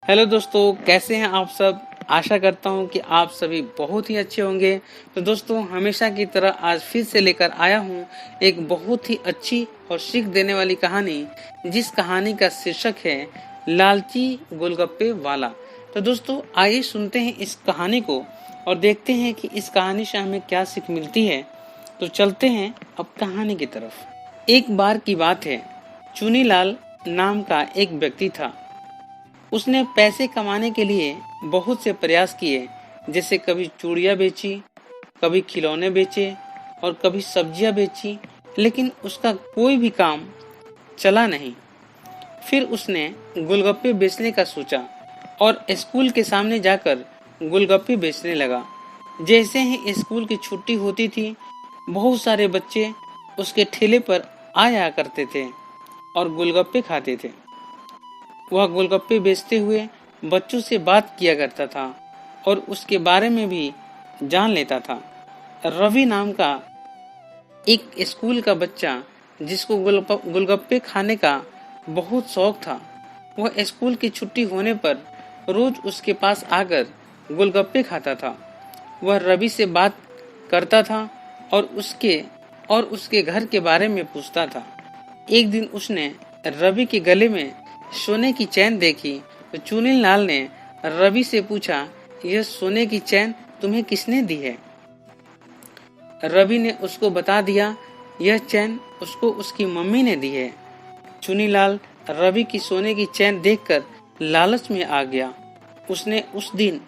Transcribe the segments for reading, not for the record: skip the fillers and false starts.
Hello दोस्तों, कैसे हैं आप सब। आशा करता हूं कि आप सभी बहुत ही अच्छे होंगे। तो दोस्तों, हमेशा की तरह आज फिर से लेकर आया हूं एक बहुत ही अच्छी और सीख देने वाली कहानी, जिस कहानी का शीर्षक है लालची गोलगप्पे वाला। तो दोस्तों, आइए सुनते हैं इस कहानी को और देखते हैं कि इस कहानी से हमें क्या सीख मिलती है। तो चलते हैं अब कहानी की तरफ। एक बार की बात है, चुनीलाल नाम का एक व्यक्ति था। उसने पैसे कमाने के लिए बहुत से प्रयास किए, जैसे कभी चूड़ियाँ बेची, कभी खिलौने बेचे और कभी सब्जियाँ बेची, लेकिन उसका कोई भी काम चला नहीं। फिर उसने गोलगप्पे बेचने का सोचा और स्कूल के सामने जाकर गोलगप्पे बेचने लगा। जैसे ही स्कूल की छुट्टी होती थी, बहुत सारे बच्चे उसके ठेले पर आया करते थे और गोलगप्पे खाते थे। वह गोलगप्पे बेचते हुए बच्चों से बात किया करता था और उसके बारे में भी जान लेता था। रवि नाम का एक स्कूल का बच्चा, जिसको गोलगप्पे खाने का बहुत शौक था, वह स्कूल की छुट्टी होने पर रोज उसके पास आकर गोलगप्पे खाता था। वह रवि से बात करता था और उसके घर के बारे में पूछता था। एक दिन उसने रवि के गले में सोने की चैन देखी तो चुनीलाल ने रवि से पूछा, यह सोने की चैन तुम्हें किसने दी है। रवि ने उसको बता दिया, यह चैन उसको उसकी मम्मी ने दी है। चुनीलाल रवि की सोने की चैन देखकर लालच में आ गया। उसने उस दिन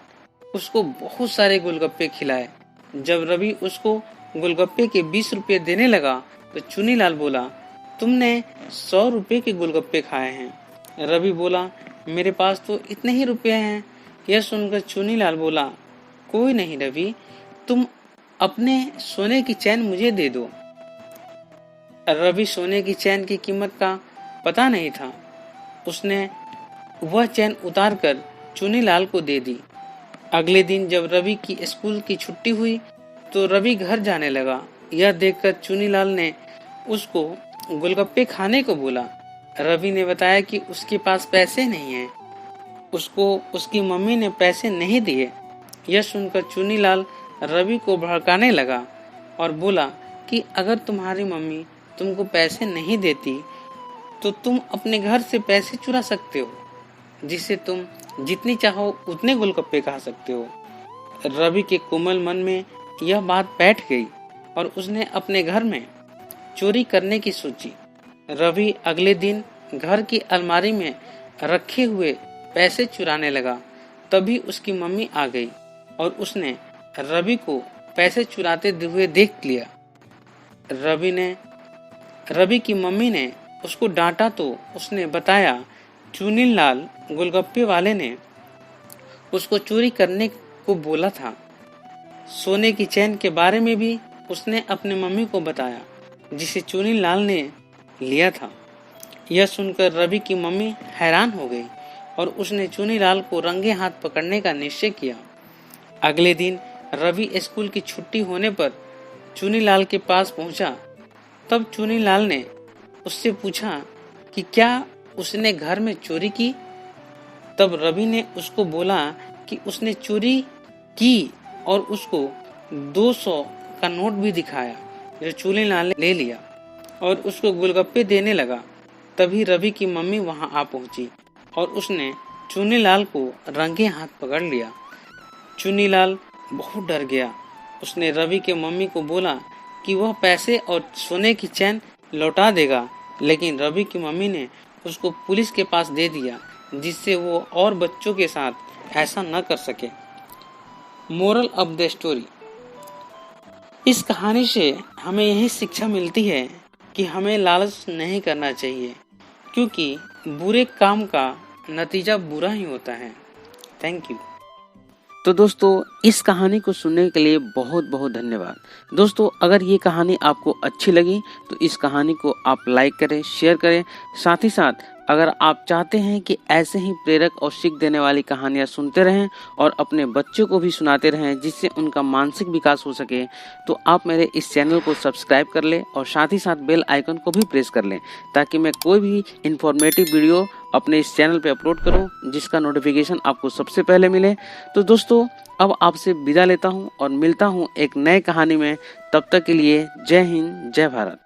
उसको बहुत सारे गोलगप्पे खिलाए। जब रवि उसको गोलगप्पे के 20 रुपये देने लगा तो चुनीलाल बोला, तुमने 100 रुपये के गोलगप्पे खाए हैं। रवि बोला, मेरे पास तो इतने ही रुपये हैं। यह सुनकर चुनीलाल बोला, कोई नहीं रवि, तुम अपने सोने की चैन मुझे दे दो। रवि सोने की चैन की कीमत का पता नहीं था। उसने वह चैन उतार कर चुनीलाल को दे दी। अगले दिन जब रवि की स्कूल की छुट्टी हुई तो रवि घर जाने लगा। यह देखकर चुनीलाल ने उसको गोलगप्पे खाने को बोला। रवि ने बताया कि उसके पास पैसे नहीं हैं। उसको उसकी मम्मी ने पैसे नहीं दिए। यह सुनकर चुनीलाल रवि को भड़काने लगा और बोला कि अगर तुम्हारी मम्मी तुमको पैसे नहीं देती तो तुम अपने घर से पैसे चुरा सकते हो, जिससे तुम जितनी चाहो उतने गोलगप्पे खा सकते हो। रवि के कोमल मन में यह बात बैठ गई और उसने अपने घर में चोरी करने की सोची। रवि अगले दिन घर की अलमारी में रखे हुए पैसे चुराने लगा। तभी उसकी मम्मी आ गई और उसने रवि को पैसे चुराते हुए देख लिया। रवि की मम्मी ने उसको डांटा तो उसने बताया, चुनीलाल गोलगप्पे वाले ने उसको चोरी करने को बोला था। सोने की चैन के बारे में भी उसने अपने मम्मी को बताया, जिसे चुनीलाल ने लिया था। यह सुनकर रवि की मम्मी हैरान हो गई और उसने चुनीलाल को रंगे हाथ पकड़ने का निश्चय किया। अगले दिन रवि स्कूल की छुट्टी होने पर चुनीलाल के पास पहुंचा। तब चुनीलाल ने उससे पूछा कि क्या उसने घर में चोरी की। तब रवि ने उसको बोला कि उसने चोरी की और उसको 200 का नोट भी दिखाया, जो चुनीलाल ने ले लिया और उसको गोलगप्पे देने लगा। तभी रवि की मम्मी वहां आ पहुंची और उसने चुनीलाल को रंगे हाथ पकड़ लिया। चुनीलाल बहुत डर गया। उसने रवि के मम्मी को बोला कि वह पैसे और सोने की चैन लौटा देगा, लेकिन रवि की मम्मी ने उसको पुलिस के पास दे दिया, जिससे वो और बच्चों के साथ ऐसा न कर सके। मोरल ऑफ द स्टोरी, इस कहानी से हमें यही शिक्षा मिलती है कि हमें लालच नहीं करना चाहिए, क्योंकि बुरे काम का नतीजा बुरा ही होता है। Thank you. तो दोस्तों, इस कहानी को सुनने के लिए बहुत बहुत धन्यवाद। दोस्तों, अगर ये कहानी आपको अच्छी लगी तो इस कहानी को आप लाइक करें, शेयर करें। साथ ही साथ अगर आप चाहते हैं कि ऐसे ही प्रेरक और सीख देने वाली कहानियां सुनते रहें और अपने बच्चों को भी सुनाते रहें, जिससे उनका मानसिक विकास हो सके, तो आप मेरे इस चैनल को सब्सक्राइब कर लें और साथ ही साथ बेल आइकन को भी प्रेस कर लें, ताकि मैं कोई भी इंफॉर्मेटिव वीडियो अपने इस चैनल पे अपलोड करूं जिसका नोटिफिकेशन आपको सबसे पहले मिले। तो दोस्तों अब आपसे विदा लेता हूं और मिलता हूं एक नए कहानी में। तब तक के लिए जय हिंद, जय भारत।